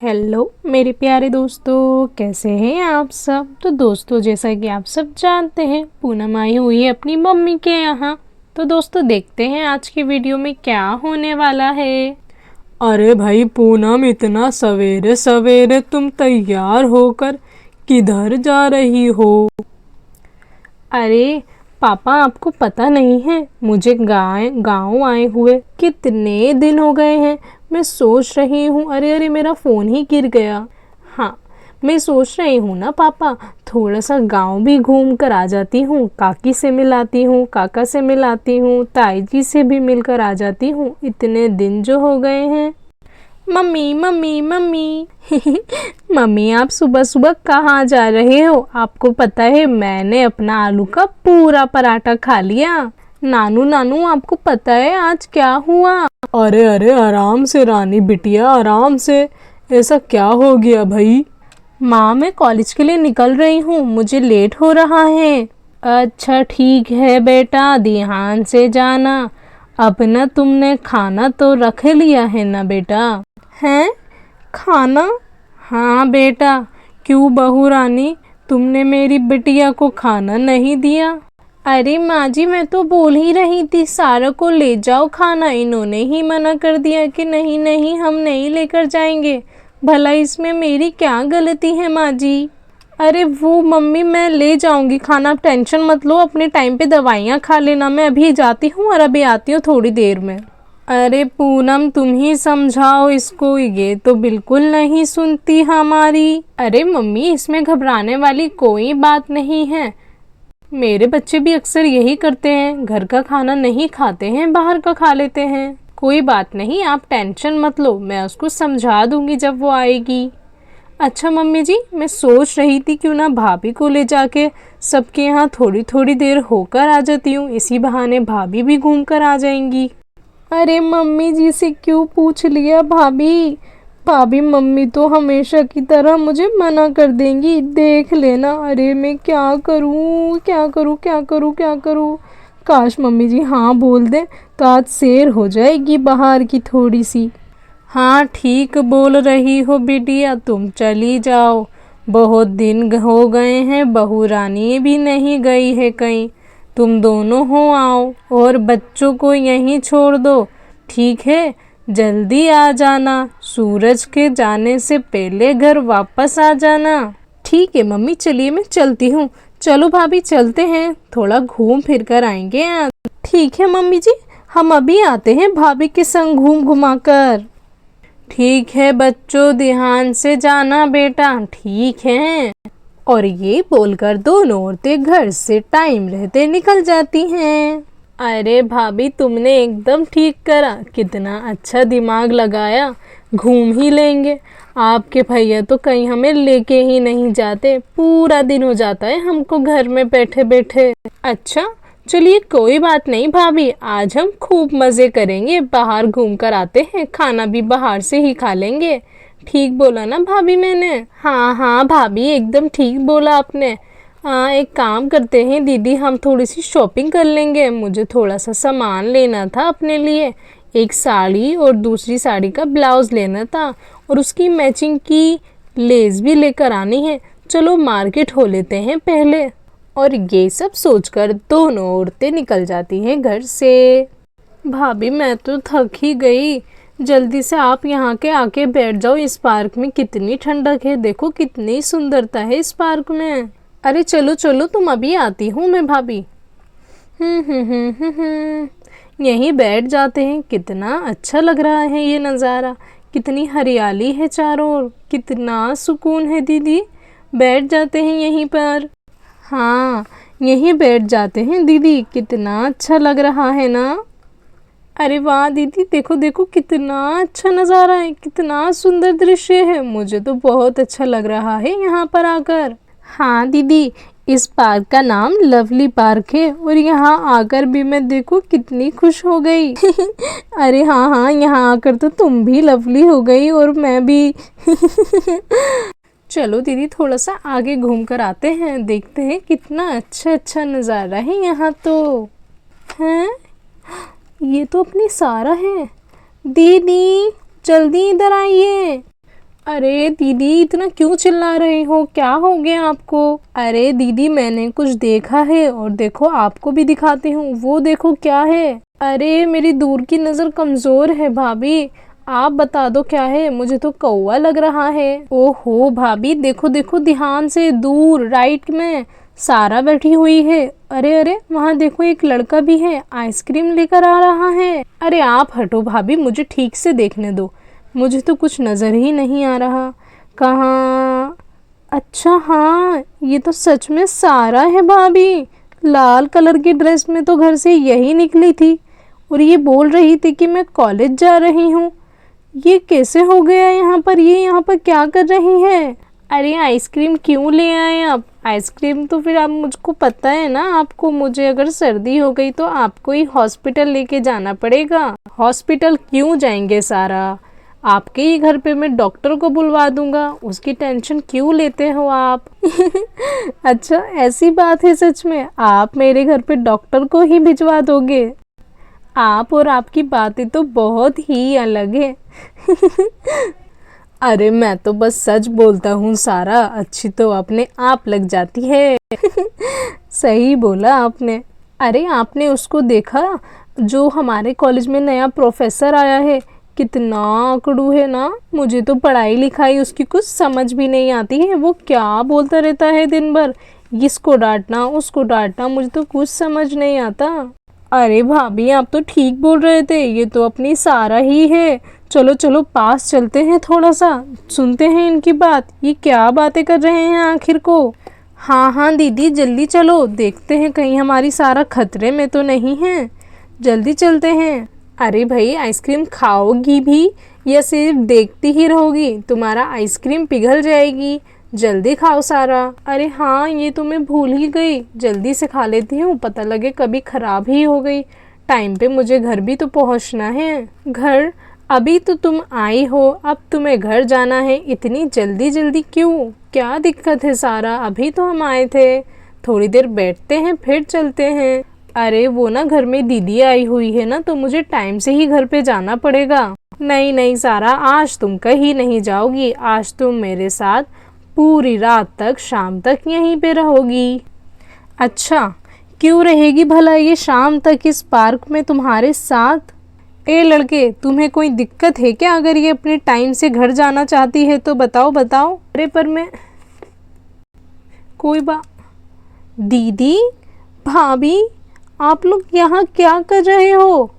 Hello मेरे प्यारे दोस्तों, कैसे हैं आप सब। तो दोस्तों, जैसा कि आप सब जानते हैं, पूनम आई हुई है अपनी मम्मी के यहाँ। तो दोस्तों, देखते हैं आज की वीडियो में क्या होने वाला है। अरे भाई पूनम, इतना सवेरे सवेरे तुम तैयार होकर किधर जा रही हो। अरे पापा, आपको पता नहीं है, मुझे गाँव आए हुए कितने दिन हो गए हैं। मैं सोच रही हूँ, अरे अरे मेरा फ़ोन ही गिर गया। हाँ, मैं सोच रही हूँ ना पापा, थोड़ा सा गांव भी घूम कर आ जाती हूँ। काकी से मिलाती हूँ, काका से मिलाती हूँ, ताई जी से भी मिलकर आ जाती हूँ। इतने दिन जो हो गए हैं। मम्मी मम्मी मम्मी मम्मी, आप सुबह सुबह कहाँ जा रहे हो। आपको पता है, मैंने अपना आलू का पूरा पराठा खा लिया। नानू नानू, आपको पता है आज क्या हुआ। अरे अरे आराम से रानी बिटिया, आराम से। ऐसा क्या हो गया भाई। माँ, मैं कॉलेज के लिए निकल रही हूँ, मुझे लेट हो रहा है। अच्छा ठीक है बेटा, ध्यान से जाना। अब ना तुमने खाना तो रख लिया है ना बेटा। हैं, खाना? हाँ बेटा। क्यों बहू रानी, तुमने मेरी बिटिया को खाना नहीं दिया। अरे माँ जी, मैं तो बोल ही रही थी सारा को ले जाओ खाना, इन्होंने ही मना कर दिया कि नहीं नहीं हम नहीं लेकर जाएंगे। भला इसमें मेरी क्या गलती है माँ जी। अरे वो मम्मी, मैं ले जाऊंगी खाना, आप टेंशन मत लो। अपने टाइम पे दवाइयाँ खा लेना, मैं अभी जाती हूँ और अभी आती हूँ थोड़ी देर में। अरे पूनम, तुम ही समझाओ इसको, ये तो बिल्कुल नहीं सुनती हमारी। अरे मम्मी, इसमें घबराने वाली कोई बात नहीं है। मेरे बच्चे भी अक्सर यही करते हैं, घर का खाना नहीं खाते हैं, बाहर का खा लेते हैं। कोई बात नहीं, आप टेंशन मत लो, मैं उसको समझा दूंगी जब वो आएगी। अच्छा मम्मी जी, मैं सोच रही थी क्यों ना भाभी को ले जाके सबके यहाँ थोड़ी थोड़ी देर होकर आ जाती हूँ, इसी बहाने भाभी भी घूम कर आ जाएंगी। अरे मम्मी जी से क्यों पूछ लिया भाभी। भाभी मम्मी तो हमेशा की तरह मुझे मना कर देंगी, देख लेना। अरे मैं क्या करूँ क्या करूँ क्या करूँ क्या करूँ। काश मम्मी जी हाँ बोल दे तो आज शेर हो जाएगी बाहर की थोड़ी सी। हाँ ठीक बोल रही हो बिटिया, तुम चली जाओ। बहुत दिन हो गए हैं, बहू रानी भी नहीं गई है कहीं। तुम दोनों हो आओ और बच्चों को यहीं छोड़ दो, ठीक है। जल्दी आ जाना, सूरज के जाने से पहले घर वापस आ जाना। ठीक है मम्मी, चलिए मैं चलती हूँ। चलो भाभी चलते हैं, थोड़ा घूम फिर कर आएंगे आज। ठीक है मम्मी जी, हम अभी आते हैं भाभी के संग घूम घुमा कर। ठीक है बच्चों, ध्यान से जाना बेटा, ठीक है। और ये बोलकर दोनों औरतें घर से टाइम रहते निकल जाती हैं। अरे भाभी, तुमने एकदम ठीक करा, कितना अच्छा दिमाग लगाया। घूम ही लेंगे। आपके भैया तो कहीं हमें लेके ही नहीं जाते, पूरा दिन हो जाता है हमको घर में बैठे बैठे। अच्छा चलिए, कोई बात नहीं भाभी, आज हम खूब मज़े करेंगे, बाहर घूम कर आते हैं, खाना भी बाहर से ही खा लेंगे। ठीक बोला ना भाभी मैंने। हाँ हाँ भाभी, एकदम ठीक बोला आपने। हाँ, एक काम करते हैं दीदी, हम थोड़ी सी शॉपिंग कर लेंगे। मुझे थोड़ा सा सामान लेना था अपने लिए, एक साड़ी और दूसरी साड़ी का ब्लाउज़ लेना था, और उसकी मैचिंग की लेस भी लेकर आनी है। चलो मार्केट हो लेते हैं पहले। और ये सब सोचकर दोनों औरतें निकल जाती हैं घर से। भाभी मैं तो थक ही गई, जल्दी से आप यहाँ के आके बैठ जाओ। इस पार्क में कितनी ठंडक है, देखो कितनी सुंदरता है इस पार्क में। अरे चलो चलो, तुम अभी आती हूँ मैं भाभी। यहीं बैठ जाते हैं, कितना अच्छा लग रहा है ये नज़ारा। कितनी हरियाली है चारों ओर, कितना सुकून है दीदी। बैठ जाते हैं यहीं पर। हाँ, यहीं बैठ जाते हैं दीदी, कितना अच्छा लग रहा है ना। अरे वाह दीदी, देखो देखो कितना अच्छा नज़ारा है, कितना सुंदर दृश्य है। मुझे तो बहुत अच्छा लग रहा है यहाँ पर आकर। हाँ दीदी, इस पार्क का नाम लवली पार्क है, और यहाँ आकर भी मैं देखो कितनी खुश हो गई। अरे हाँ हाँ, यहाँ आकर तो तुम भी लवली हो गई और मैं भी। चलो दीदी, थोड़ा सा आगे घूम कर आते हैं, देखते हैं कितना अच्छा अच्छा नज़ारा है यहाँ तो। हैं, ये तो अपनी सारा है। दीदी जल्दी इधर आइए। अरे दीदी इतना क्यों चिल्ला रही हो, क्या हो गया आपको? अरे दीदी मैंने कुछ देखा है और देखो आपको भी दिखाती हूँ, वो देखो क्या है। अरे मेरी दूर की नज़र कमज़ोर है भाभी, आप बता दो क्या है, मुझे तो कौवा लग रहा है। ओहो भाभी देखो देखो ध्यान से, दूर राइट में सारा बैठी हुई है। अरे अरे वहाँ देखो एक लड़का भी है, आइसक्रीम लेकर आ रहा है। अरे आप हटो भाभी, मुझे ठीक से देखने दो, मुझे तो कुछ नज़र ही नहीं आ रहा। कहाँ? अच्छा हाँ, ये तो सच में सारा है भाभी। लाल कलर की ड्रेस में तो घर से यही निकली थी और ये बोल रही थी कि मैं कॉलेज जा रही हूँ। ये कैसे हो गया यहाँ पर? ये यहाँ पर क्या कर रही है? अरे आइसक्रीम क्यों ले आए आप? आइसक्रीम तो फिर आप, मुझको पता है ना आपको, मुझे अगर सर्दी हो गई तो आपको ही हॉस्पिटल लेके जाना पड़ेगा। हॉस्पिटल क्यों जाएंगे सारा, आपके ही घर पे मैं डॉक्टर को बुलवा दूंगा, उसकी टेंशन क्यों लेते हो आप? अच्छा ऐसी बात है सच में, आप मेरे घर पे डॉक्टर को ही भिजवा दोगे? आप और आपकी बातें तो बहुत ही अलग है। अरे मैं तो बस सच बोलता हूँ सारा, अच्छी तो अपने आप लग जाती है। सही बोला आपने। अरे आपने उसको देखा जो हमारे कॉलेज में नया प्रोफेसर आया है? कितना आकड़ू है ना, मुझे तो पढ़ाई लिखाई उसकी कुछ समझ भी नहीं आती है। वो क्या बोलता रहता है दिन भर, इसको डांटना उसको डांटना, मुझे तो कुछ समझ नहीं आता। अरे भाभी आप तो ठीक बोल रहे थे, ये तो अपनी सारा ही है। चलो चलो पास चलते हैं, थोड़ा सा सुनते हैं इनकी बात, ये क्या बातें कर रहे हैं आखिर को। हाँ हाँ दीदी जल्दी चलो, देखते हैं कहीं हमारी सारा खतरे में तो नहीं है, जल्दी चलते हैं। अरे भाई आइसक्रीम खाओगी भी या सिर्फ देखती ही रहोगी? तुम्हारा आइसक्रीम पिघल जाएगी, जल्दी खाओ सारा। अरे हाँ ये तो मैं भूल ही गई, जल्दी से खा लेती हूँ, पता लगे कभी ख़राब ही हो गई। टाइम पे मुझे घर भी तो पहुँचना है। घर? अभी तो तुम आई हो, अब तुम्हें घर जाना है, इतनी जल्दी जल्दी क्यों, क्या दिक्कत है सारा? अभी तो हम आए थे, थोड़ी देर बैठते हैं फिर चलते हैं। अरे वो ना घर में दीदी आई हुई है ना, तो मुझे टाइम से ही घर पे जाना पड़ेगा। नहीं नहीं सारा, आज तुम कहीं नहीं जाओगी, आज तुम मेरे साथ पूरी रात तक, शाम तक यहीं पे रहोगी। अच्छा क्यों रहेगी भला ये शाम तक इस पार्क में तुम्हारे साथ? ए लड़के तुम्हें कोई दिक्कत है क्या? अगर ये अपने टाइम से घर जाना चाहती है तो बताओ बताओ। अरे पर मैं कोई बात। दीदी भाभी आप लोग यहाँ क्या कर रहे हो?